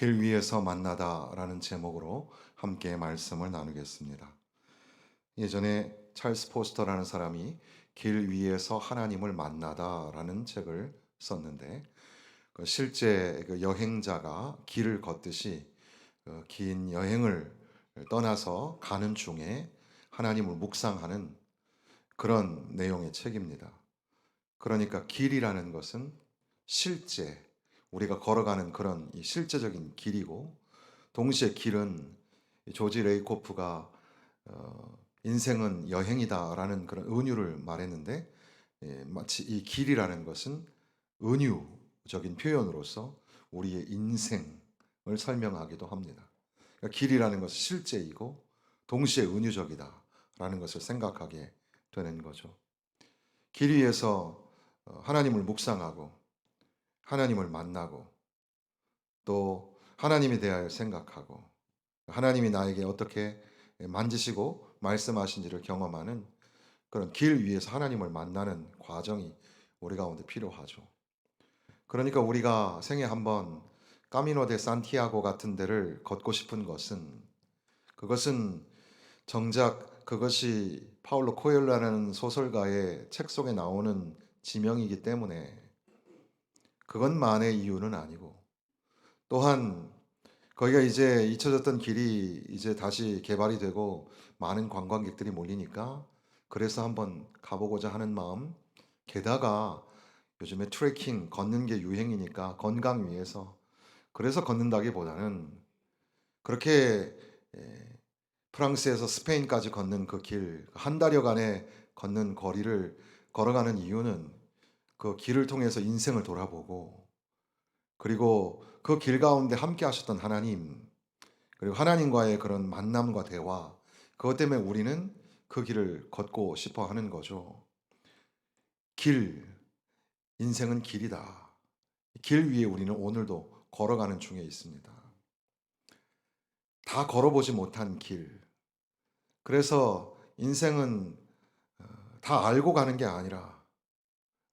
길 위에서 만나다라는 제목으로 함께 말씀을 나누겠습니다. 예전에 찰스 포스터라는 사람이 길 위에서 하나님을 만나다라는 책을 썼는데 실제 그 여행자가 길을 걷듯이 긴 여행을 떠나서 가는 중에 하나님을 묵상하는 그런 내용의 책입니다. 그러니까 길이라는 것은 실제 우리가 걸어가는 그런 이 실제적인 길이고, 동시에 길은 조지 레이코프가 인생은 여행이다라는 그런 은유를 말했는데, 마치 이 길이라는 것은 은유적인 표현으로서 우리의 인생을 설명하기도 합니다. 그러니까 길이라는 것은 실제이고 동시에 은유적이다라는 것을 생각하게 되는 거죠. 길 위에서 하나님을 묵상하고 하나님을 만나고 또 하나님에 대하여 생각하고 하나님이 나에게 어떻게 만지시고 말씀하신지를 경험하는 그런 길 위에서 하나님을 만나는 과정이 우리 가운데 필요하죠. 그러니까 우리가 생애 한번 까미노 데 산티아고 같은 데를 걷고 싶은 것은, 그것은 정작 그것이 파울로 코엘로라는 소설가의 책 속에 나오는 지명이기 때문에 그것만의 이유는 아니고, 또한 거기가 이제 잊혀졌던 길이 이제 다시 개발이 되고 많은 관광객들이 몰리니까 그래서 한번 가보고자 하는 마음, 게다가 요즘에 트레킹 걷는 게 유행이니까 건강 위해서, 그래서 걷는다기보다는 그렇게 프랑스에서 스페인까지 걷는 그 길, 한 달여간의 걷는 거리를 걸어가는 이유는 그 길을 통해서 인생을 돌아보고, 그리고 그 길 가운데 함께 하셨던 하나님, 그리고 하나님과의 그런 만남과 대화, 그것 때문에 우리는 그 길을 걷고 싶어 하는 거죠. 길, 인생은 길이다. 길 위에 우리는 오늘도 걸어가는 중에 있습니다. 다 걸어보지 못한 길. 그래서 인생은 다 알고 가는 게 아니라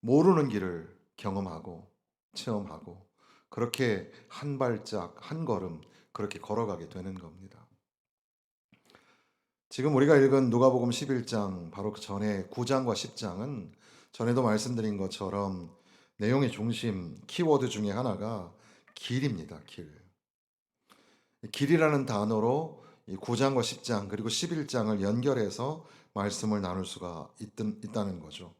모르는 길을 경험하고 체험하고 그렇게 한 발짝 한 걸음 그렇게 걸어가게 되는 겁니다. 지금 우리가 읽은 누가복음 11장 바로 그 전에 9장과 10장은 전에도 말씀드린 것처럼 내용의 중심 키워드 중에 하나가 길입니다. 길. 길이라는 단어로 이 9장과 10장 그리고 11장을 연결해서 말씀을 나눌 수가 있다는 거죠.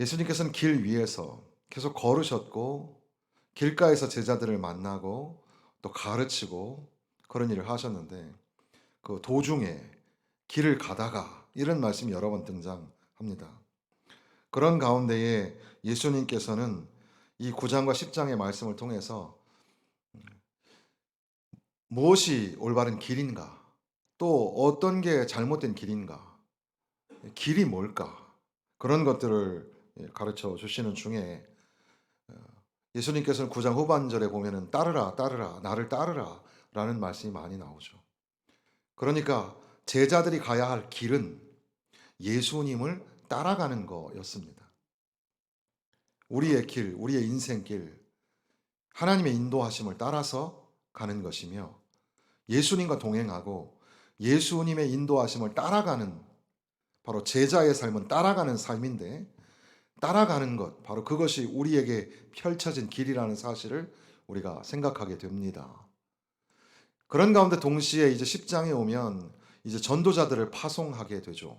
예수님께서는 길 위에서 계속 걸으셨고 길가에서 제자들을 만나고 또 가르치고 그런 일을 하셨는데, 그 도중에 길을 가다가 이런 말씀이 여러 번 등장합니다. 그런 가운데에 예수님께서는 이 9장과 10장의 말씀을 통해서 무엇이 올바른 길인가, 또 어떤 게 잘못된 길인가, 길이 뭘까, 그런 것들을 가르쳐 주시는 중에 예수님께서는 9장 후반절에 보면은 따르라 따르라 나를 따르라 라는 말씀이 많이 나오죠. 그러니까 제자들이 가야 할 길은 예수님을 따라가는 거였습니다. 우리의 길, 우리의 인생길, 하나님의 인도하심을 따라서 가는 것이며, 예수님과 동행하고 예수님의 인도하심을 따라가는, 바로 제자의 삶은 따라가는 삶인데, 따라가는 것, 바로 그것이 우리에게 펼쳐진 길이라는 사실을 우리가 생각하게 됩니다. 그런 가운데 동시에 이제 10장에 오면 이제 전도자들을 파송하게 되죠.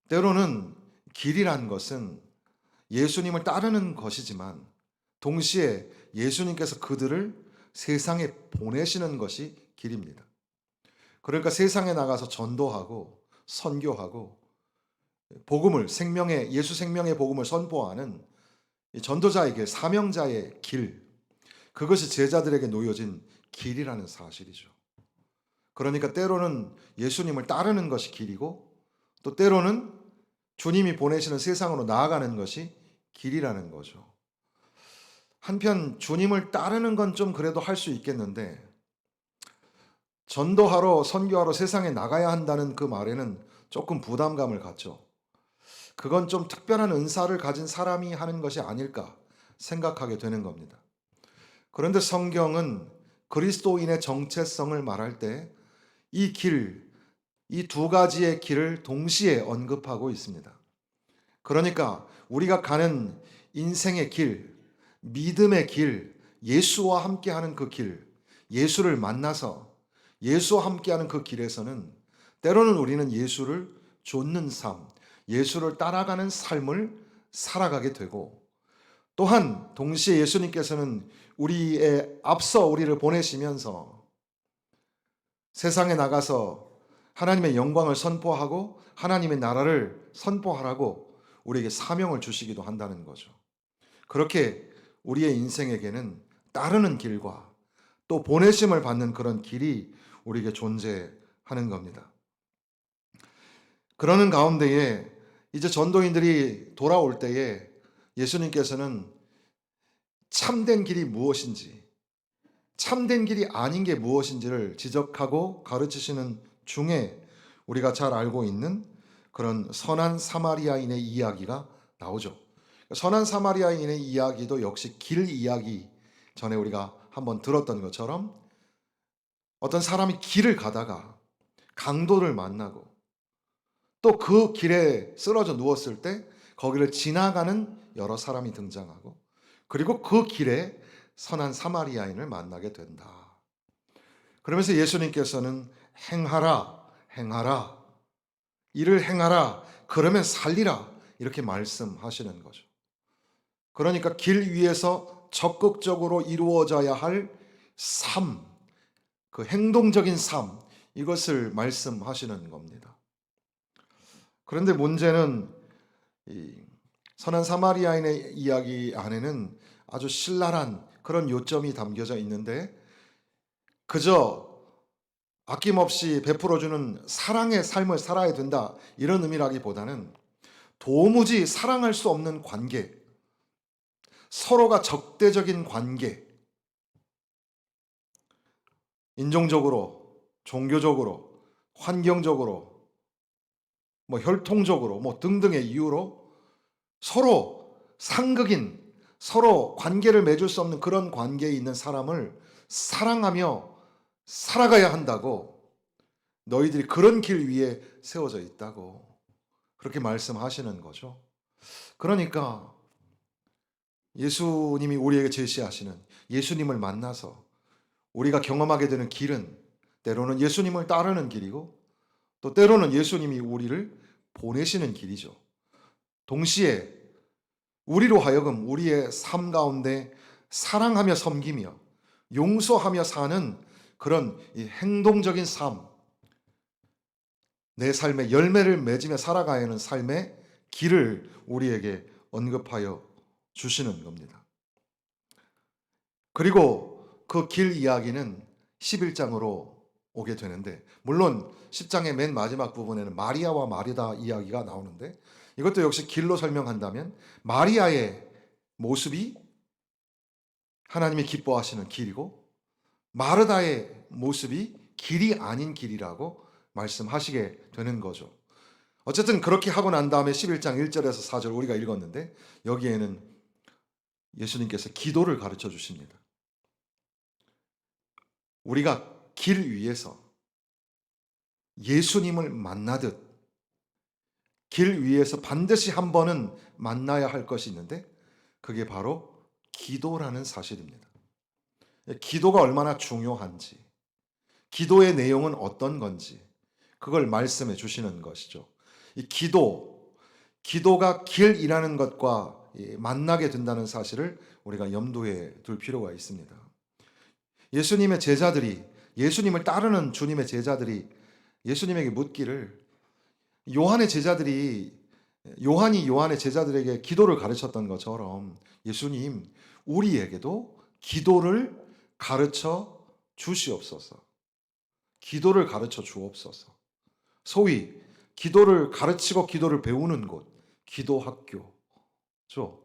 때로는 길이란 것은 예수님을 따르는 것이지만 동시에 예수님께서 그들을 세상에 보내시는 것이 길입니다. 그러니까 세상에 나가서 전도하고 선교하고 복음을, 예수 생명의 복음을 선포하는 이 전도자의 길, 사명자의 길, 그것이 제자들에게 놓여진 길이라는 사실이죠. 그러니까 때로는 예수님을 따르는 것이 길이고, 또 때로는 주님이 보내시는 세상으로 나아가는 것이 길이라는 거죠. 한편 주님을 따르는 건 좀 그래도 할 수 있겠는데, 전도하러 선교하러 세상에 나가야 한다는 그 말에는 조금 부담감을 갖죠. 그건 좀 특별한 은사를 가진 사람이 하는 것이 아닐까 생각하게 되는 겁니다. 그런데 성경은 그리스도인의 정체성을 말할 때 이 길, 이 두 가지의 길을 동시에 언급하고 있습니다. 그러니까 우리가 가는 인생의 길, 믿음의 길, 예수와 함께하는 그 길, 예수를 만나서 예수와 함께하는 그 길에서는 때로는 우리는 예수를 좇는 삶, 예수를 따라가는 삶을 살아가게 되고, 또한 동시에 예수님께서는 우리의 앞서 우리를 보내시면서 세상에 나가서 하나님의 영광을 선포하고 하나님의 나라를 선포하라고 우리에게 사명을 주시기도 한다는 거죠. 그렇게 우리의 인생에게는 따르는 길과 또 보내심을 받는 그런 길이 우리에게 존재하는 겁니다. 그러는 가운데에 이제 전도인들이 돌아올 때에 예수님께서는 참된 길이 무엇인지, 참된 길이 아닌 게 무엇인지를 지적하고 가르치시는 중에 우리가 잘 알고 있는 그런 선한 사마리아인의 이야기가 나오죠. 선한 사마리아인의 이야기도 역시 길 이야기, 전에 우리가 한번 들었던 것처럼 어떤 사람이 길을 가다가 강도를 만나고 또 그 길에 쓰러져 누웠을 때 거기를 지나가는 여러 사람이 등장하고, 그리고 그 길에 선한 사마리아인을 만나게 된다. 그러면서 예수님께서는 행하라, 행하라, 이를 행하라, 그러면 살리라, 이렇게 말씀하시는 거죠. 그러니까 길 위에서 적극적으로 이루어져야 할 삶, 그 행동적인 삶, 이것을 말씀하시는 겁니다. 그런데 문제는 이 선한 사마리아인의 이야기 안에는 아주 신랄한 그런 요점이 담겨져 있는데, 그저 아낌없이 베풀어주는 사랑의 삶을 살아야 된다, 이런 의미라기보다는 도무지 사랑할 수 없는 관계, 서로가 적대적인 관계, 인종적으로, 종교적으로, 환경적으로, 혈통적으로, 등등의 이유로 서로 상극인, 서로 관계를 맺을 수 없는 그런 관계에 있는 사람을 사랑하며 살아가야 한다고, 너희들이 그런 길 위에 세워져 있다고 그렇게 말씀하시는 거죠. 그러니까 예수님이 우리에게 제시하시는, 예수님을 만나서 우리가 경험하게 되는 길은 때로는 예수님을 따르는 길이고, 또 때로는 예수님이 우리를 보내시는 길이죠. 동시에 우리로 하여금 우리의 삶 가운데 사랑하며 섬기며 용서하며 사는 그런 이 행동적인 삶, 내 삶의 열매를 맺으며 살아가야 하는 삶의 길을 우리에게 언급하여 주시는 겁니다. 그리고 그 길 이야기는 11장으로 오게 되는데, 물론 10장의 맨 마지막 부분에는 마리아와 마르다 이야기가 나오는데, 이것도 역시 길로 설명한다면 마리아의 모습이 하나님이 기뻐하시는 길이고, 마르다의 모습이 길이 아닌 길이라고 말씀하시게 되는 거죠. 어쨌든 그렇게 하고 난 다음에 11장 1절에서 4절 우리가 읽었는데, 여기에는 예수님께서 기도를 가르쳐 주십니다. 우리가 길 위에서 예수님을 만나듯 길 위에서 반드시 한 번은 만나야 할 것이 있는데, 그게 바로 기도라는 사실입니다. 기도가 얼마나 중요한지, 기도의 내용은 어떤 건지, 그걸 말씀해 주시는 것이죠. 이 기도가 길이라는 것과 만나게 된다는 사실을 우리가 염두에 둘 필요가 있습니다. 예수님의 제자들이, 예수님을 따르는 주님의 제자들이 예수님에게 묻기를, 요한이 요한의 제자들에게 기도를 가르쳤던 것처럼 예수님, 우리에게도 기도를 가르쳐 주시옵소서. 기도를 가르쳐 주옵소서. 소위 기도를 가르치고 기도를 배우는 곳, 기도학교죠.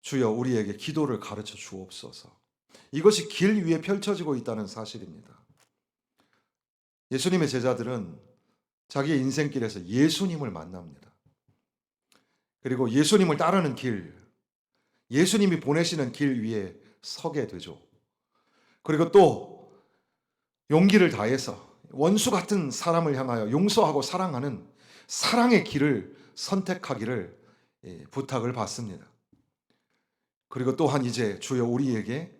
주여 우리에게 기도를 가르쳐 주옵소서. 이것이 길 위에 펼쳐지고 있다는 사실입니다. 예수님의 제자들은 자기의 인생길에서 예수님을 만납니다. 그리고 예수님을 따르는 길, 예수님이 보내시는 길 위에 서게 되죠. 그리고 또 용기를 다해서 원수 같은 사람을 향하여 용서하고 사랑하는 사랑의 길을 선택하기를 부탁을 받습니다. 그리고 또한 이제 주여 우리에게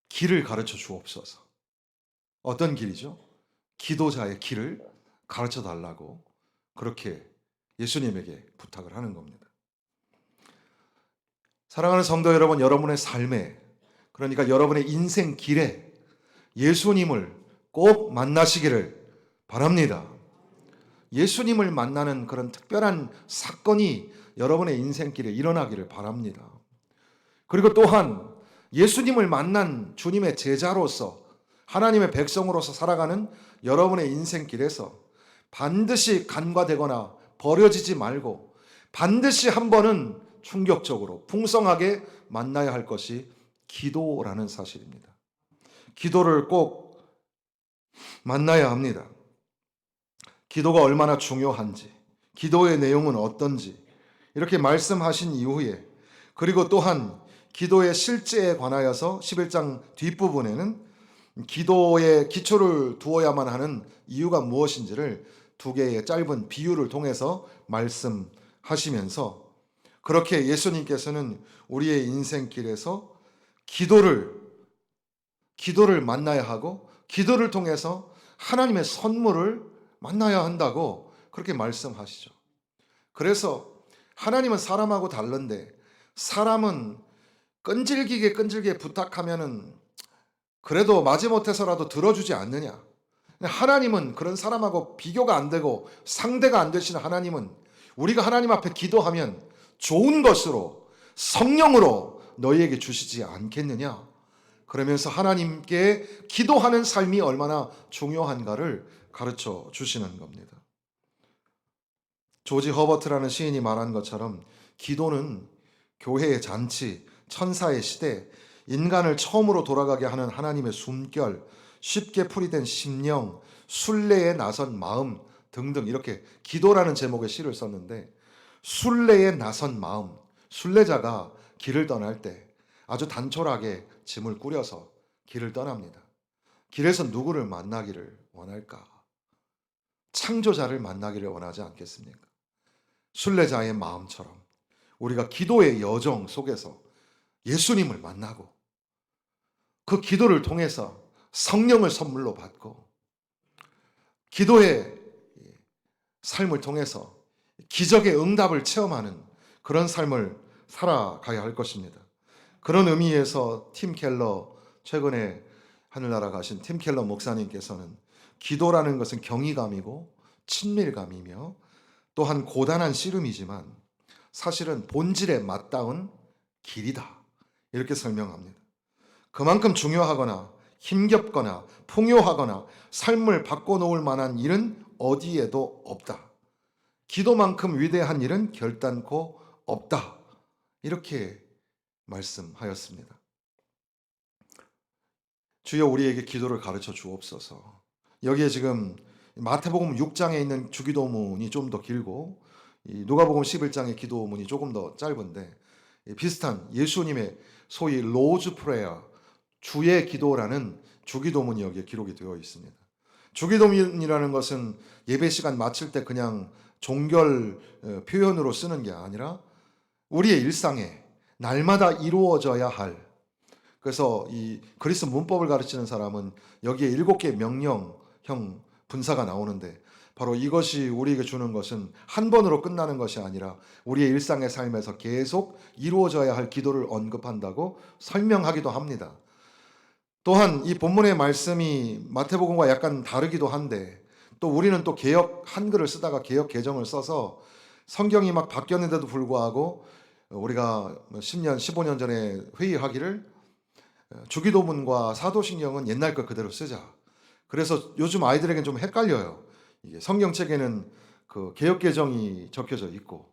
길을 가르쳐 주옵소서. 어떤 길이죠? 기도자의 길을 가르쳐 달라고 그렇게 예수님에게 부탁을 하는 겁니다. 사랑하는 성도 여러분, 여러분의 삶에, 그러니까 여러분의 인생 길에 예수님을 꼭 만나시기를 바랍니다. 예수님을 만나는 그런 특별한 사건이 여러분의 인생길에 일어나기를 바랍니다. 그리고 또한 예수님을 만난 주님의 제자로서 하나님의 백성으로서 살아가는 여러분의 인생길에서 반드시 간과되거나 버려지지 말고 반드시 한 번은 충격적으로 풍성하게 만나야 할 것이 기도라는 사실입니다. 기도를 꼭 만나야 합니다. 기도가 얼마나 중요한지, 기도의 내용은 어떤지 이렇게 말씀하신 이후에, 그리고 또한 기도의 실제에 관하여서 11장 뒷부분에는 기도의 기초를 두어야만 하는 이유가 무엇인지를 두 개의 짧은 비유를 통해서 말씀하시면서, 그렇게 예수님께서는 우리의 인생길에서 기도를 만나야 하고 기도를 통해서 하나님의 선물을 만나야 한다고 그렇게 말씀하시죠. 그래서 하나님은 사람하고 다른데 사람은 끈질기게 부탁하면은 그래도 마지못해서라도 들어주지 않느냐. 하나님은 그런 사람하고 비교가 안 되고 상대가 안 되시는 하나님은 우리가 하나님 앞에 기도하면 좋은 것으로 성령으로 너희에게 주시지 않겠느냐. 그러면서 하나님께 기도하는 삶이 얼마나 중요한가를 가르쳐 주시는 겁니다. 조지 허버트라는 시인이 말한 것처럼 기도는 교회의 잔치, 천사의 시대, 인간을 처음으로 돌아가게 하는 하나님의 숨결, 쉽게 풀이된 심령, 순례에 나선 마음 등등, 이렇게 기도라는 제목의 시를 썼는데, 순례에 나선 마음, 순례자가 길을 떠날 때 아주 단촐하게 짐을 꾸려서 길을 떠납니다. 길에서 누구를 만나기를 원할까? 창조자를 만나기를 원하지 않겠습니까? 순례자의 마음처럼 우리가 기도의 여정 속에서 예수님을 만나고 그 기도를 통해서 성령을 선물로 받고 기도의 삶을 통해서 기적의 응답을 체험하는 그런 삶을 살아가야 할 것입니다. 그런 의미에서 팀 켈러, 최근에 하늘나라 가신 팀 켈러 목사님께서는 기도라는 것은 경이감이고 친밀감이며 또한 고단한 씨름이지만 사실은 본질에 맞닿은 길이다, 이렇게 설명합니다. 그만큼 중요하거나 힘겹거나 풍요하거나 삶을 바꿔놓을 만한 일은 어디에도 없다. 기도만큼 위대한 일은 결단코 없다. 이렇게 말씀하였습니다. 주여 우리에게 기도를 가르쳐 주옵소서. 여기에 지금 마태복음 6장에 있는 주기도문이 좀 더 길고 누가복음 11장의 기도문이 조금 더 짧은데 비슷한 예수님의 소위 로즈 프레어, 주의 기도라는 주기도문이 여기에 기록이 되어 있습니다. 주기도문이라는 것은 예배 시간 마칠 때 그냥 종결 표현으로 쓰는 게 아니라 우리의 일상에 날마다 이루어져야 할, 그래서 이 그리스 문법을 가르치는 사람은 여기에 7개의 명령형 분사가 나오는데 바로 이것이 우리에게 주는 것은 한 번으로 끝나는 것이 아니라 우리의 일상의 삶에서 계속 이루어져야 할 기도를 언급한다고 설명하기도 합니다. 또한 이 본문의 말씀이 마태복음과 약간 다르기도 한데 또 우리는 또 개역 한글을 쓰다가 개역 개정을 써서 성경이 막 바뀌었는데도 불구하고 우리가 10년, 15년 전에 회의하기를 주기도문과 사도신경은 옛날 거 그대로 쓰자. 그래서 요즘 아이들에게는 좀 헷갈려요. 이게 성경책에는 그 개역 개정이 적혀져 있고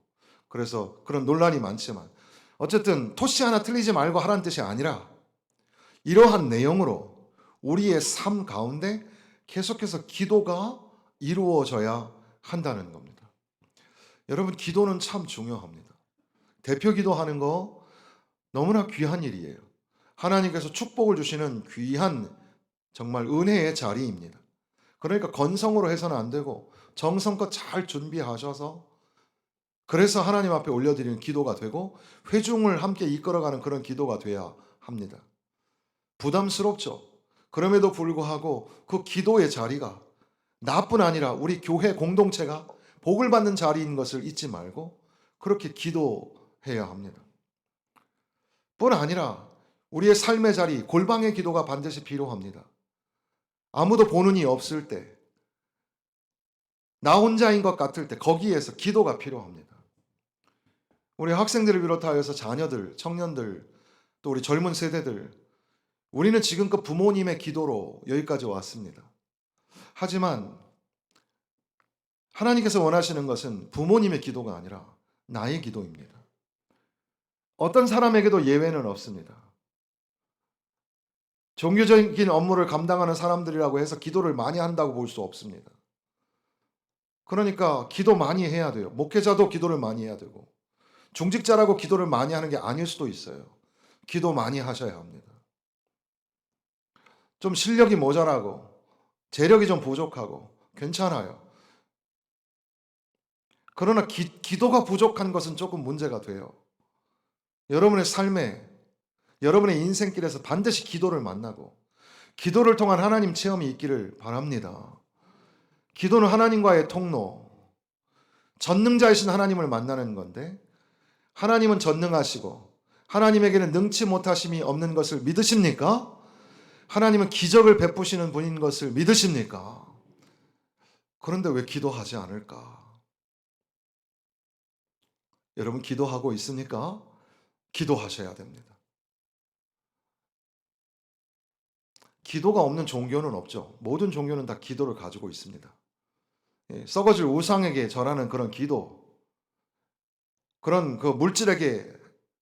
그래서 그런 논란이 많지만 어쨌든 토시 하나 틀리지 말고 하라는 뜻이 아니라 이러한 내용으로 우리의 삶 가운데 계속해서 기도가 이루어져야 한다는 겁니다. 여러분, 기도는 참 중요합니다. 대표 기도하는 거 너무나 귀한 일이에요. 하나님께서 축복을 주시는 귀한 정말 은혜의 자리입니다. 그러니까 건성으로 해서는 안 되고 정성껏 잘 준비하셔서 그래서 하나님 앞에 올려드리는 기도가 되고 회중을 함께 이끌어가는 그런 기도가 돼야 합니다. 부담스럽죠. 그럼에도 불구하고 그 기도의 자리가 나뿐 아니라 우리 교회 공동체가 복을 받는 자리인 것을 잊지 말고 그렇게 기도해야 합니다. 뿐 아니라 우리의 삶의 자리, 골방의 기도가 반드시 필요합니다. 아무도 보는 이 없을 때, 나 혼자인 것 같을 때 거기에서 기도가 필요합니다. 우리 학생들을 비롯하여서 자녀들, 청년들, 또 우리 젊은 세대들, 우리는 지금껏 부모님의 기도로 여기까지 왔습니다. 하지만 하나님께서 원하시는 것은 부모님의 기도가 아니라 나의 기도입니다. 어떤 사람에게도 예외는 없습니다. 종교적인 업무를 감당하는 사람들이라고 해서 기도를 많이 한다고 볼 수 없습니다. 그러니까 기도 많이 해야 돼요. 목회자도 기도를 많이 해야 되고 중직자라고 기도를 많이 하는 게 아닐 수도 있어요. 기도 많이 하셔야 합니다. 좀 실력이 모자라고 재력이 좀 부족하고 괜찮아요. 그러나 기도가 부족한 것은 조금 문제가 돼요. 여러분의 삶에, 여러분의 인생길에서 반드시 기도를 만나고 기도를 통한 하나님 체험이 있기를 바랍니다. 기도는 하나님과의 통로, 전능자이신 하나님을 만나는 건데 하나님은 전능하시고 하나님에게는 능치 못하심이 없는 것을 믿으십니까? 하나님은 기적을 베푸시는 분인 것을 믿으십니까? 그런데 왜 기도하지 않을까? 여러분 기도하고 있습니까? 기도하셔야 됩니다. 기도가 없는 종교는 없죠. 모든 종교는 다 기도를 가지고 있습니다. 썩어질 우상에게 절하는 그런 기도, 그런 그 물질에게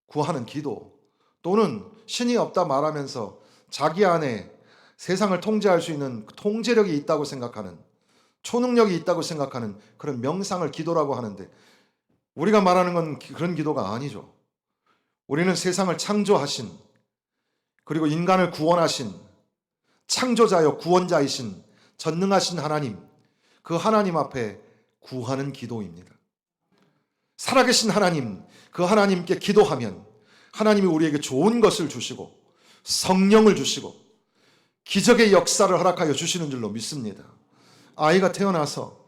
구하는 기도, 또는 신이 없다 말하면서 자기 안에 세상을 통제할 수 있는 통제력이 있다고 생각하는, 초능력이 있다고 생각하는 그런 명상을 기도라고 하는데 우리가 말하는 건 그런 기도가 아니죠. 우리는 세상을 창조하신, 그리고 인간을 구원하신 창조자여 구원자이신 전능하신 하나님, 그 하나님 앞에 구하는 기도입니다. 살아계신 하나님, 그 하나님께 기도하면 하나님이 우리에게 좋은 것을 주시고 성령을 주시고 기적의 역사를 허락하여 주시는 줄로 믿습니다. 아이가 태어나서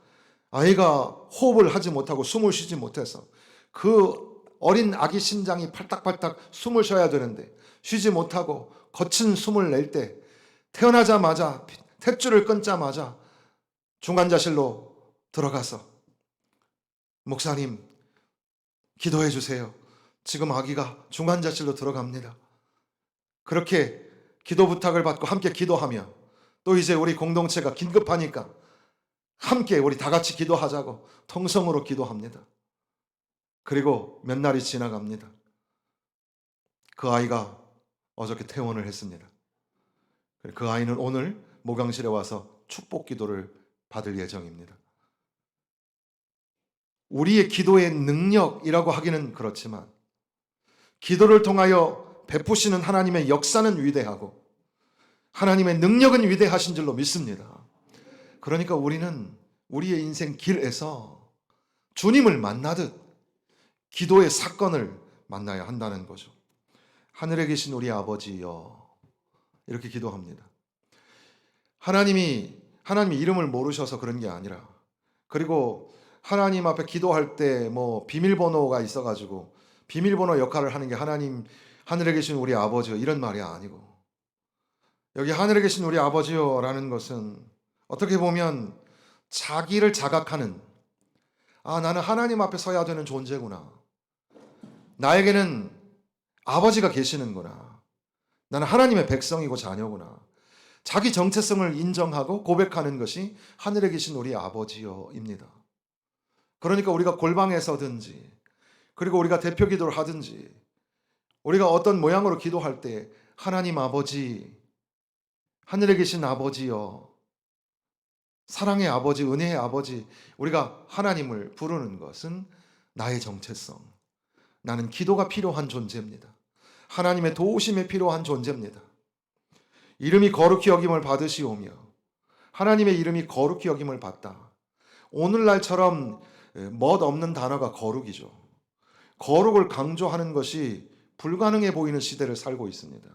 아이가 호흡을 하지 못하고 숨을 쉬지 못해서 그 어린 아기 심장이 팔딱팔딱 숨을 쉬어야 되는데 쉬지 못하고 거친 숨을 낼 때 태어나자마자 탯줄을 끊자마자 중환자실로 들어가서 목사님 기도해 주세요. 지금 아기가 중환자실로 들어갑니다. 그렇게 기도 부탁을 받고 함께 기도하며 또 이제 우리 공동체가 긴급하니까 함께 우리 다 같이 기도하자고 통성으로 기도합니다. 그리고 몇 날이 지나갑니다. 그 아이가 어저께 퇴원을 했습니다. 그 아이는 오늘 목욕실에 와서 축복 기도를 받을 예정입니다. 우리의 기도의 능력이라고 하기는 그렇지만 기도를 통하여 베푸시는 하나님의 역사는 위대하고 하나님의 능력은 위대하신 줄로 믿습니다. 그러니까 우리는 우리의 인생 길에서 주님을 만나듯 기도의 사건을 만나야 한다는 거죠. 하늘에 계신 우리 아버지여, 이렇게 기도합니다. 하나님이 이름을 모르셔서 그런 게 아니라, 그리고 하나님 앞에 기도할 때 뭐 비밀번호가 있어가지고 비밀번호 역할을 하는 게 하나님, 하늘에 계신 우리 아버지요, 이런 말이 아니고, 여기 하늘에 계신 우리 아버지요라는 것은 어떻게 보면 자기를 자각하는, 나는 하나님 앞에 서야 되는 존재구나, 나에게는 아버지가 계시는구나, 나는 하나님의 백성이고 자녀구나, 자기 정체성을 인정하고 고백하는 것이 하늘에 계신 우리 아버지요입니다. 그러니까 우리가 골방에서든지, 그리고 우리가 대표 기도를 하든지, 우리가 어떤 모양으로 기도할 때 하나님 아버지, 하늘에 계신 아버지여, 사랑의 아버지, 은혜의 아버지, 우리가 하나님을 부르는 것은 나의 정체성, 나는 기도가 필요한 존재입니다. 하나님의 도우심에 필요한 존재입니다. 이름이 거룩히 여김을 받으시오며 하나님의 이름이 거룩히 여김을 받다. 오늘날처럼 멋없는 단어가 거룩이죠. 거룩을 강조하는 것이 불가능해 보이는 시대를 살고 있습니다.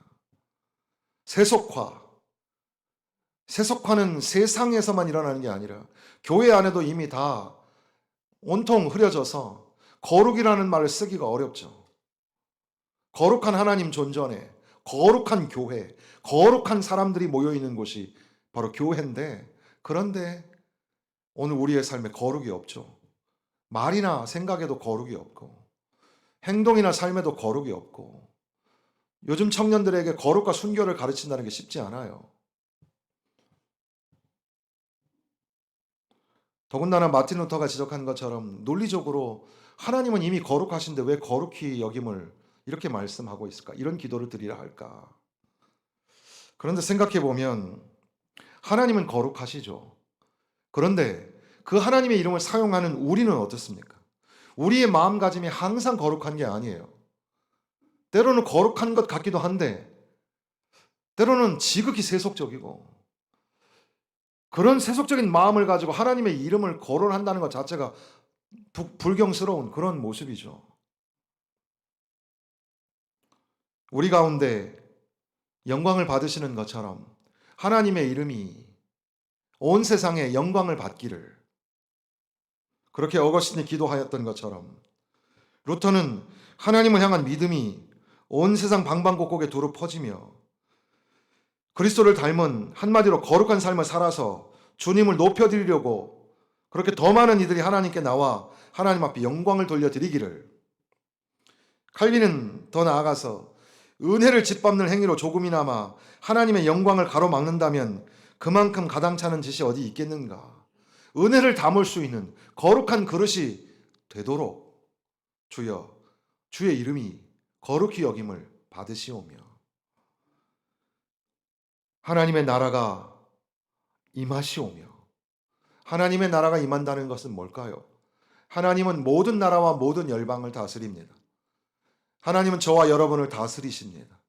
세속화는 세상에서만 일어나는 게 아니라 교회 안에도 이미 다 온통 흐려져서 거룩이라는 말을 쓰기가 어렵죠. 거룩한 하나님 존전에 거룩한 교회, 거룩한 사람들이 모여있는 곳이 바로 교회인데, 그런데 오늘 우리의 삶에 거룩이 없죠. 말이나 생각에도 거룩이 없고 행동이나 삶에도 거룩이 없고, 요즘 청년들에게 거룩과 순교를 가르친다는 게 쉽지 않아요. 더군다나 마틴 루터가 지적한 것처럼 논리적으로 하나님은 이미 거룩하신데 왜 거룩히 여김을 이렇게 말씀하고 있을까? 이런 기도를 드리라 할까? 그런데 생각해 보면 하나님은 거룩하시죠. 그런데 그 하나님의 이름을 사용하는 우리는 어떻습니까? 우리의 마음가짐이 항상 거룩한 게 아니에요. 때로는 거룩한 것 같기도 한데 때로는 지극히 세속적이고, 그런 세속적인 마음을 가지고 하나님의 이름을 거론한다는 것 자체가 불경스러운 그런 모습이죠. 우리 가운데 영광을 받으시는 것처럼 하나님의 이름이 온 세상에 영광을 받기를, 그렇게 어거스틴이 기도하였던 것처럼 루터는 하나님을 향한 믿음이 온 세상 방방곡곡에 두루 퍼지며 그리스도를 닮은, 한마디로 거룩한 삶을 살아서 주님을 높여드리려고 그렇게 더 많은 이들이 하나님께 나와 하나님 앞에 영광을 돌려드리기를, 칼빈은 더 나아가서 은혜를 짓밟는 행위로 조금이나마 하나님의 영광을 가로막는다면 그만큼 가당찮은 짓이 어디 있겠는가. 은혜를 담을 수 있는 거룩한 그릇이 되도록 주여 주의 이름이 거룩히 여김을 받으시오며 하나님의 나라가 임하시오며. 하나님의 나라가 임한다는 것은 뭘까요? 하나님은 모든 나라와 모든 열방을 다스립니다. 하나님은 저와 여러분을 다스리십니다.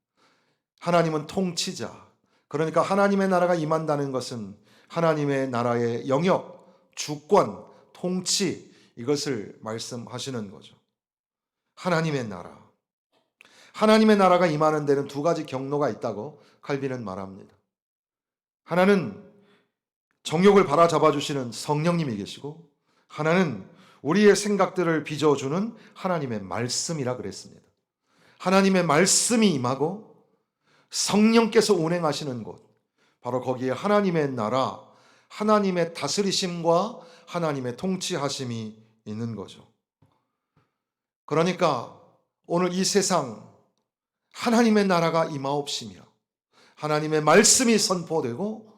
하나님은 통치자. 그러니까 하나님의 나라가 임한다는 것은 하나님의 나라의 영역, 주권, 통치, 이것을 말씀하시는 거죠. 하나님의 나라. 하나님의 나라가 임하는 데는 두 가지 경로가 있다고 칼빈은 말합니다. 하나는 정욕을 바라잡아 주시는 성령님이 계시고, 하나는 우리의 생각들을 빚어주는 하나님의 말씀이라 그랬습니다. 하나님의 말씀이 임하고 성령께서 운행하시는 곳, 바로 거기에 하나님의 나라, 하나님의 다스리심과 하나님의 통치하심이 있는 거죠. 그러니까 오늘 이 세상 하나님의 나라가 임하옵시며 하나님의 말씀이 선포되고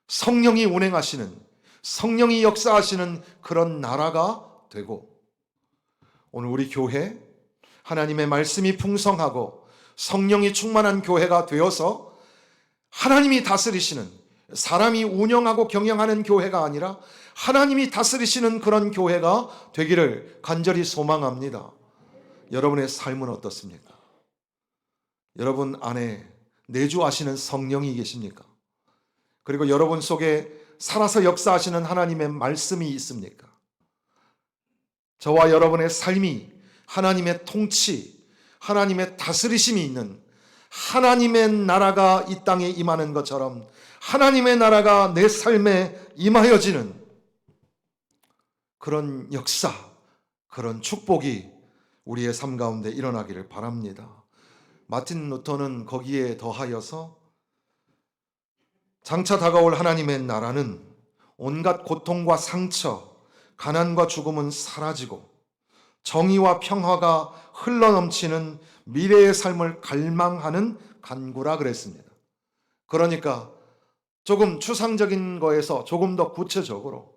성령이 운행하시는, 성령이 역사하시는 그런 나라가 되고, 오늘 우리 교회 하나님의 말씀이 풍성하고 성령이 충만한 교회가 되어서 하나님이 다스리시는, 사람이 운영하고 경영하는 교회가 아니라 하나님이 다스리시는 그런 교회가 되기를 간절히 소망합니다. 여러분의 삶은 어떻습니까? 여러분 안에 내주하시는 성령이 계십니까? 그리고 여러분 속에 살아서 역사하시는 하나님의 말씀이 있습니까? 저와 여러분의 삶이 하나님의 통치, 하나님의 다스리심이 있는, 하나님의 나라가 이 땅에 임하는 것처럼 하나님의 나라가 내 삶에 임하여지는 그런 역사, 그런 축복이 우리의 삶 가운데 일어나기를 바랍니다. 마틴 루터는 거기에 더하여서 장차 다가올 하나님의 나라는 온갖 고통과 상처, 가난과 죽음은 사라지고 정의와 평화가 흘러넘치는 미래의 삶을 갈망하는 간구라 그랬습니다. 그러니까 조금 추상적인 거에서 조금 더 구체적으로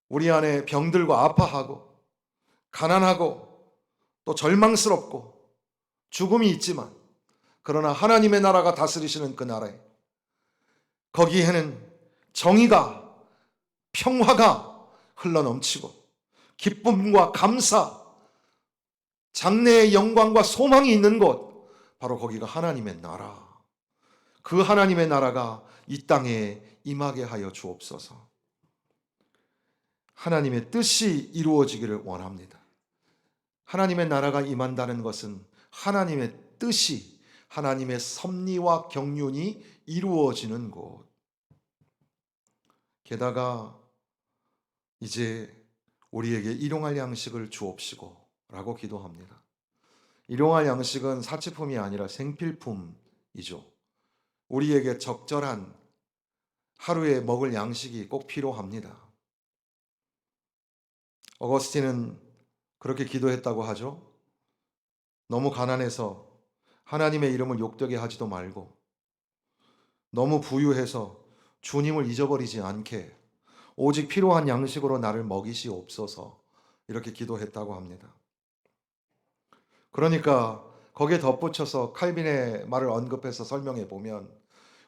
우리 안에 병들고 아파하고 가난하고 또 절망스럽고 죽음이 있지만, 그러나 하나님의 나라가 다스리시는 그 나라에, 거기에는 정의가, 평화가 흘러넘치고 기쁨과 감사, 장래의 영광과 소망이 있는 곳, 바로 거기가 하나님의 나라. 그 하나님의 나라가 이 땅에 임하게 하여 주옵소서. 하나님의 뜻이 이루어지기를 원합니다. 하나님의 나라가 임한다는 것은 하나님의 뜻이, 하나님의 섭리와 경륜이 이루어지는 곳. 게다가 이제 우리에게 일용할 양식을 주옵시고 라고 기도합니다. 일용할 양식은 사치품이 아니라 생필품이죠. 우리에게 적절한 하루에 먹을 양식이 꼭 필요합니다. 어거스틴은 그렇게 기도했다고 하죠. 너무 가난해서 하나님의 이름을 욕되게 하지도 말고, 너무 부유해서 주님을 잊어버리지 않게 오직 필요한 양식으로 나를 먹이시옵소서, 이렇게 기도했다고 합니다. 그러니까 거기에 덧붙여서 칼빈의 말을 언급해서 설명해 보면,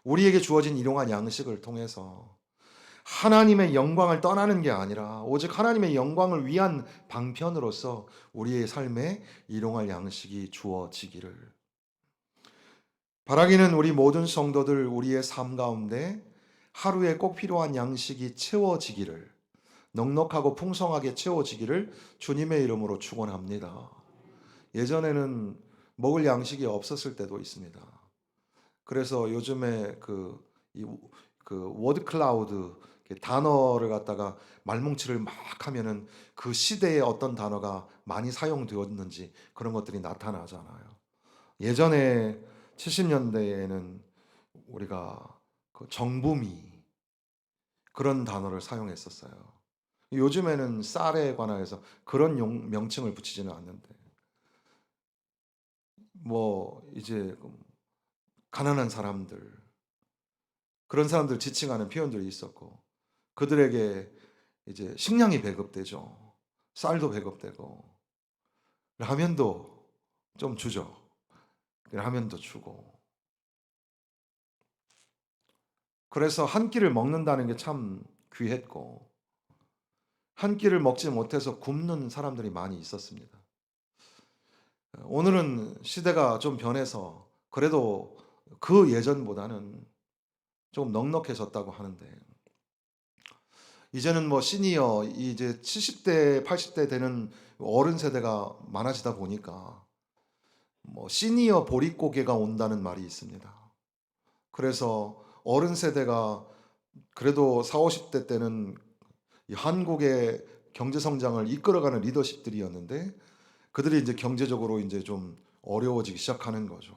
우리에게 주어진 일용할 양식을 통해서 하나님의 영광을 떠나는 게 아니라 오직 하나님의 영광을 위한 방편으로서 우리의 삶에 일용할 양식이 주어지기를 바라기는, 우리 모든 성도들 우리의 삶 가운데 하루에 꼭 필요한 양식이 채워지기를, 넉넉하고 풍성하게 채워지기를 주님의 이름으로 축원합니다. 예전에는 먹을 양식이 없었을 때도 있습니다. 그래서 요즘에 그 워드 클라우드 단어를 갖다가 말뭉치를 막 하면은 그 시대에 어떤 단어가 많이 사용되었는지 그런 것들이 나타나잖아요. 예전에 70년대에는 우리가 그 정부미 그런 단어를 사용했었어요. 요즘에는 쌀에 관하여서 그런 명칭을 붙이지는 않는데, 뭐 이제 가난한 사람들, 그런 사람들 지칭하는 표현들이 있었고, 그들에게 이제 식량이 배급되죠. 쌀도 배급되고, 라면도 좀 주죠. 라면도 주고. 그래서 한 끼를 먹는다는 게 참 귀했고, 한 끼를 먹지 못해서 굶는 사람들이 많이 있었습니다. 오늘은 시대가 좀 변해서 그래도 그 예전보다는 조금 넉넉해졌다고 하는데, 이제는 뭐 시니어, 이제 70대, 80대 되는 어른 세대가 많아지다 보니까 뭐 시니어 보릿고개가 온다는 말이 있습니다. 그래서 어른 세대가 그래도 4, 50대 때는 이 한국의 경제 성장을 이끌어가는 리더십들이었는데, 그들이 이제 경제적으로 이제 좀 어려워지기 시작하는 거죠.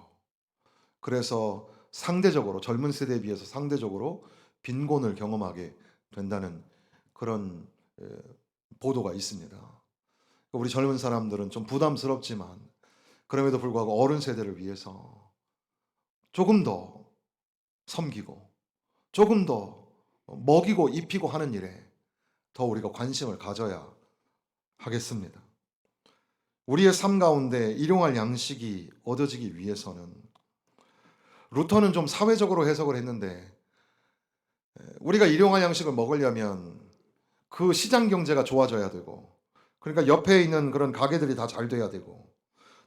그래서 상대적으로 젊은 세대에 비해서 상대적으로 빈곤을 경험하게 된다는 그런 보도가 있습니다. 우리 젊은 사람들은 좀 부담스럽지만 그럼에도 불구하고 어른 세대를 위해서 조금 더 섬기고 조금 더 먹이고 입히고 하는 일에 더 우리가 관심을 가져야 하겠습니다. 우리의 삶 가운데 일용할 양식이 얻어지기 위해서는, 루터는 좀 사회적으로 해석을 했는데, 우리가 일용할 양식을 먹으려면 그 시장 경제가 좋아져야 되고, 그러니까 옆에 있는 그런 가게들이 다 잘 돼야 되고,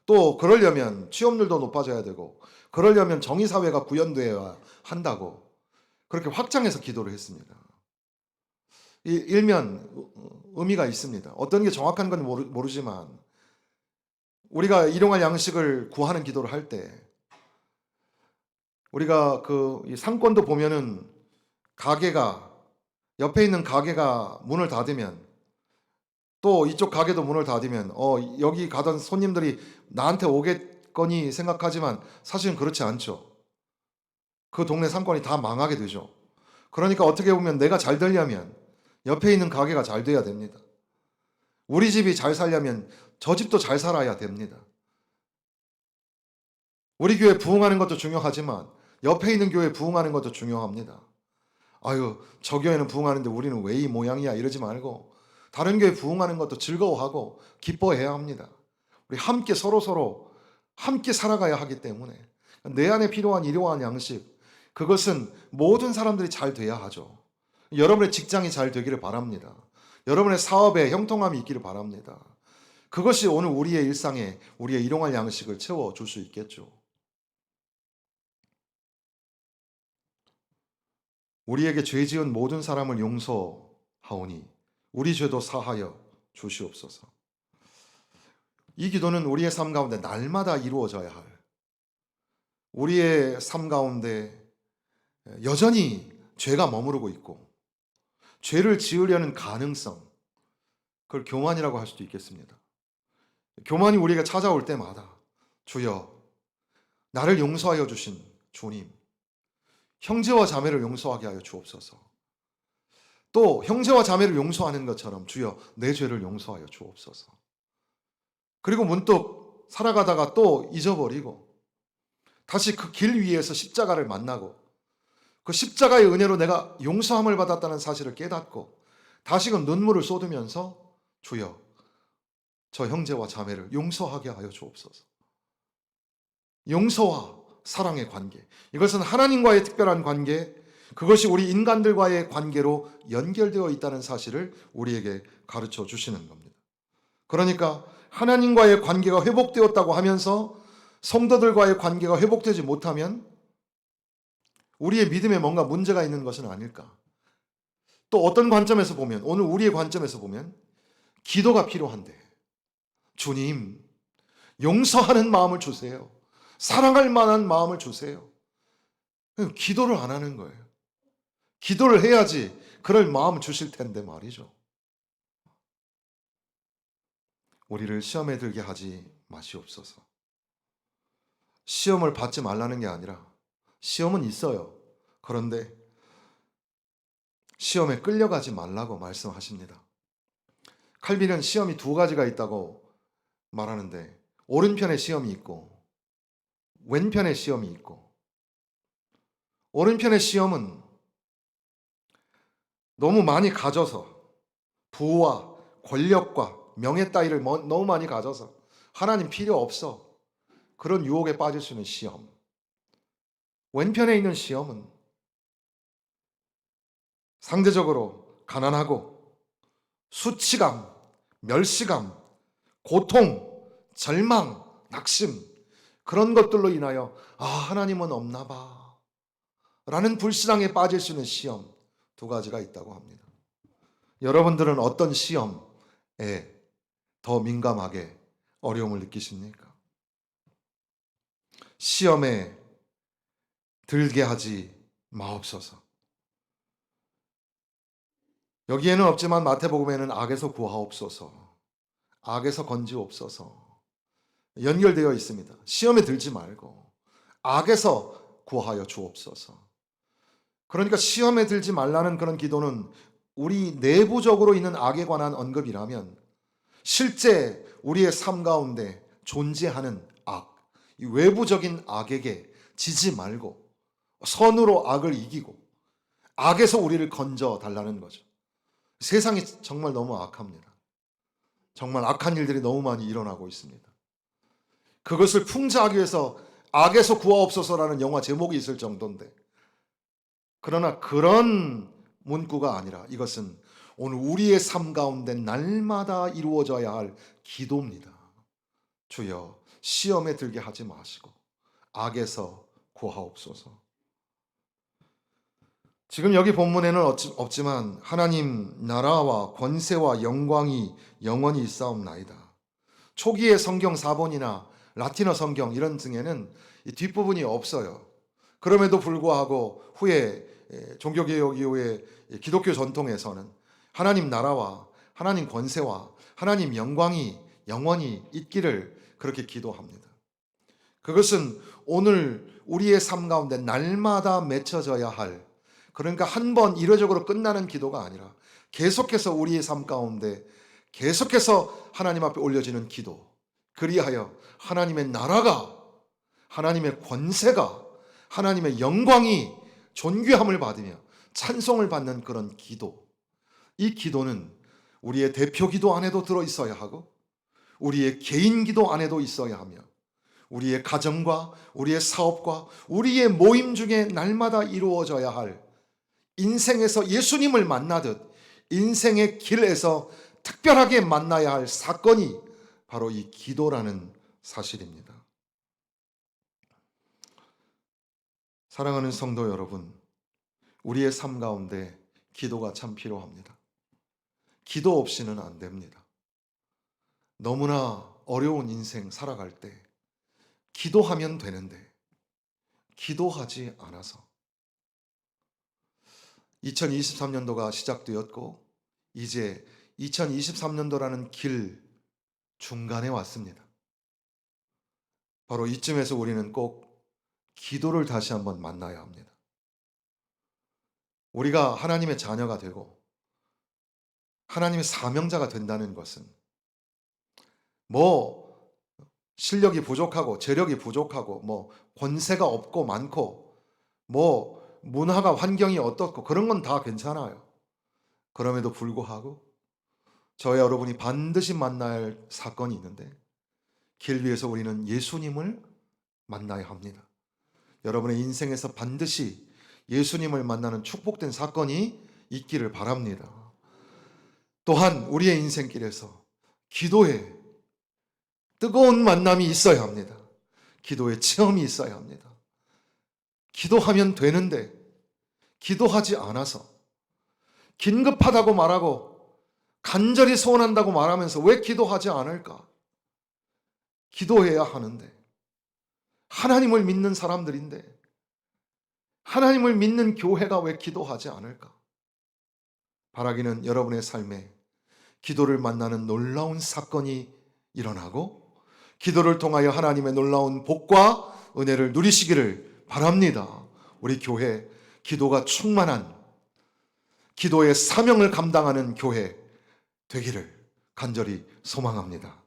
또 그러려면 취업률도 높아져야 되고, 그러려면 정의사회가 구현되어야 한다고 그렇게 확장해서 기도를 했습니다. 이 일면 의미가 있습니다. 어떤 게 정확한 건 모르지만, 우리가 일용할 양식을 구하는 기도를 할 때 우리가 이 상권도 보면은 가게가, 옆에 있는 가게가 문을 닫으면 또 이쪽 가게도 문을 닫으면 여기 가던 손님들이 나한테 오겠거니 생각하지만 사실은 그렇지 않죠. 그 동네 상권이 다 망하게 되죠. 그러니까 어떻게 보면 내가 잘 되려면 옆에 있는 가게가 잘 돼야 됩니다. 우리 집이 잘 살려면 저 집도 잘 살아야 됩니다. 우리 교회 부흥하는 것도 중요하지만 옆에 있는 교회 부흥하는 것도 중요합니다. 아유, 저 교회는 부흥하는데 우리는 왜 이 모양이야 이러지 말고, 다른 교회 부흥하는 것도 즐거워하고 기뻐해야 합니다. 우리 함께 서로 함께 살아가야 하기 때문에 내 안에 필요한 일용할 양식, 그것은 모든 사람들이 잘 돼야 하죠. 여러분의 직장이 잘 되기를 바랍니다. 여러분의 사업에 형통함이 있기를 바랍니다. 그것이 오늘 우리의 일상에 우리의 일용할 양식을 채워줄 수 있겠죠. 우리에게 죄 지은 모든 사람을 용서하오니 우리 죄도 사하여 주시옵소서. 이 기도는 우리의 삶 가운데 날마다 이루어져야 할, 우리의 삶 가운데 여전히 죄가 머무르고 있고 죄를 지으려는 가능성, 그걸 교만이라고 할 수도 있겠습니다. 교만이 우리가 찾아올 때마다 주여, 나를 용서하여 주신 주님, 형제와 자매를 용서하게 하여 주옵소서. 또 형제와 자매를 용서하는 것처럼 주여, 내 죄를 용서하여 주옵소서. 그리고 문득 살아가다가 또 잊어버리고 다시 그 길 위에서 십자가를 만나고 그 십자가의 은혜로 내가 용서함을 받았다는 사실을 깨닫고 다시금 눈물을 쏟으면서 주여, 저 형제와 자매를 용서하게 하여 주옵소서. 용서와 사랑의 관계, 이것은 하나님과의 특별한 관계, 그것이 우리 인간들과의 관계로 연결되어 있다는 사실을 우리에게 가르쳐 주시는 겁니다. 그러니까 하나님과의 관계가 회복되었다고 하면서 성도들과의 관계가 회복되지 못하면 우리의 믿음에 뭔가 문제가 있는 것은 아닐까. 또 어떤 관점에서 보면, 오늘 우리의 관점에서 보면 기도가 필요한데, 주님, 용서하는 마음을 주세요. 사랑할 만한 마음을 주세요. 기도를 안 하는 거예요. 기도를 해야지 그럴 마음을 주실 텐데 말이죠. 우리를 시험에 들게 하지 마시옵소서. 시험을 받지 말라는 게 아니라 시험은 있어요. 그런데 시험에 끌려가지 말라고 말씀하십니다. 칼빈은 시험이 두 가지가 있다고 말하는데, 오른편에 시험이 있고 왼편에 시험이 있고, 오른편의 시험은 너무 많이 가져서 부와 권력과 명예 따위를 너무 많이 가져서 하나님 필요 없어, 그런 유혹에 빠질 수 있는 시험. 왼편에 있는 시험은 상대적으로 가난하고 수치감, 멸시감, 고통, 절망, 낙심, 그런 것들로 인하여 하나님은 없나 봐 라는 불신앙에 빠질 수 있는 시험, 두 가지가 있다고 합니다. 여러분들은 어떤 시험에 더 민감하게 어려움을 느끼십니까? 시험에 들게 하지 마옵소서. 여기에는 없지만 마태복음에는 악에서 구하옵소서, 악에서 건지옵소서 연결되어 있습니다. 시험에 들지 말고 악에서 구하여 주옵소서. 그러니까 시험에 들지 말라는 그런 기도는 우리 내부적으로 있는 악에 관한 언급이라면, 실제 우리의 삶 가운데 존재하는 악, 이 외부적인 악에게 지지 말고 선으로 악을 이기고 악에서 우리를 건져 달라는 거죠. 세상이 정말 너무 악합니다. 정말 악한 일들이 너무 많이 일어나고 있습니다. 그것을 풍자하기 위해서 악에서 구하옵소서라는 영화 제목이 있을 정도인데, 그러나 그런 문구가 아니라 이것은 오늘 우리의 삶 가운데 날마다 이루어져야 할 기도입니다. 주여, 시험에 들게 하지 마시고 악에서 구하옵소서. 지금 여기 본문에는 없지만 하나님 나라와 권세와 영광이 영원히 있사옵나이다. 초기의 성경 사본이나 라틴어 성경 이런 등에는 이 뒷부분이 없어요. 그럼에도 불구하고 후에 종교개혁 이후에 기독교 전통에서는 하나님 나라와 하나님 권세와 하나님 영광이 영원히 있기를 그렇게 기도합니다. 그것은 오늘 우리의 삶 가운데 날마다 맺혀져야 할, 그러니까 한 번 일회적으로 끝나는 기도가 아니라 계속해서 우리의 삶 가운데 계속해서 하나님 앞에 올려지는 기도, 그리하여 하나님의 나라가, 하나님의 권세가, 하나님의 영광이 존귀함을 받으며 찬송을 받는 그런 기도. 이 기도는 우리의 대표 기도 안에도 들어있어야 하고 우리의 개인 기도 안에도 있어야 하며 우리의 가정과 우리의 사업과 우리의 모임 중에 날마다 이루어져야 할, 인생에서 예수님을 만나듯 인생의 길에서 특별하게 만나야 할 사건이 바로 이 기도라는 사실입니다. 사랑하는 성도 여러분, 우리의 삶 가운데 기도가 참 필요합니다. 기도 없이는 안 됩니다. 너무나 어려운 인생 살아갈 때 기도하면 되는데 기도하지 않아서 2023년도가 시작되었고 이제 2023년도라는 길 중간에 왔습니다. 바로 이쯤에서 우리는 꼭 기도를 다시 한번 만나야 합니다. 우리가 하나님의 자녀가 되고 하나님의 사명자가 된다는 것은 뭐 실력이 부족하고 재력이 부족하고 뭐 권세가 없고 많고 뭐 문화가 환경이 어떻고 그런 건 다 괜찮아요. 그럼에도 불구하고 저와 여러분이 반드시 만나야 할 사건이 있는데 길 위에서 우리는 예수님을 만나야 합니다. 여러분의 인생에서 반드시 예수님을 만나는 축복된 사건이 있기를 바랍니다. 또한 우리의 인생길에서 기도에 뜨거운 만남이 있어야 합니다. 기도의 체험이 있어야 합니다. 기도하면 되는데 기도하지 않아서 긴급하다고 말하고 간절히 소원한다고 말하면서 왜 기도하지 않을까? 기도해야 하는데 하나님을 믿는 사람들인데 하나님을 믿는 교회가 왜 기도하지 않을까? 바라기는 여러분의 삶에 기도를 만나는 놀라운 사건이 일어나고 기도를 통하여 하나님의 놀라운 복과 은혜를 누리시기를 바랍니다. 우리 교회 기도가 충만한 기도의 사명을 감당하는 교회 되기를 간절히 소망합니다.